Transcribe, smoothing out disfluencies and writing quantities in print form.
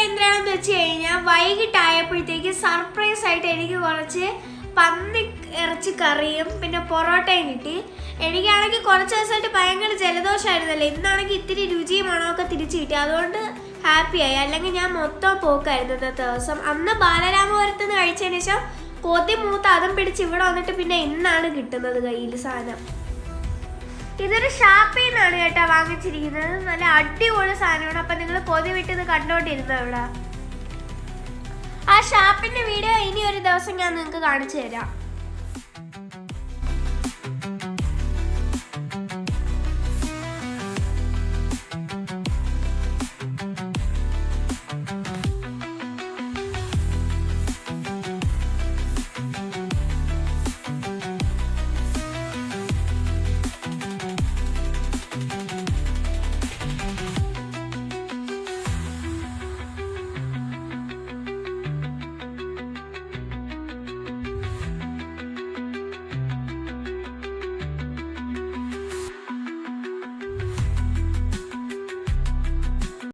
എന്താണെന്ന് വെച്ച് കഴിഞ്ഞാൽ വൈകിട്ടായപ്പോഴത്തേക്ക് സർപ്രൈസ് ആയിട്ട് എനിക്ക് കുറച്ച് പന്നി ഇറച്ചി കറിയും പിന്നെ പൊറോട്ടയും കിട്ടി. എനിക്കാണെങ്കിൽ കുറച്ച് ദിവസമായിട്ട് ഭയങ്കര ജലദോഷമായിരുന്നല്ലോ. ഇന്നാണെങ്കിൽ ഇത്തിരി രുചിയും മണമൊക്കെ തിരിച്ചു കിട്ടി. അതുകൊണ്ട് ഹാപ്പിയായി. അല്ലെങ്കിൽ ഞാൻ മൊത്തം പോക്കായിരുന്നു ഇന്നത്തെ ദിവസം. അന്ന് ബാലരാമപുരത്ത് നിന്ന് കഴിച്ചതിന് ശേഷം കൊതി മൂത്ത് അതും പിടിച്ച് ഇവിടെ വന്നിട്ട് പിന്നെ ഇന്നാണ് കിട്ടുന്നത് കയ്യിൽ സാധനം. ഇതൊരു ഷാപ്പിൽ നിന്നാണ് കേട്ടോ വാങ്ങിച്ചിരിക്കുന്നത്. നല്ല അടിപൊളി സാധനമാണ്. അപ്പം നിങ്ങൾ കൊതി വിട്ടത് കണ്ടോണ്ടിരുന്നോ ഇവിടെ. ആ ഷാപ്പിന്റെ വീഡിയോ ഇനി ഒരു ദിവസം ഞാൻ നിങ്ങൾക്ക് കാണിച്ചു തരാം.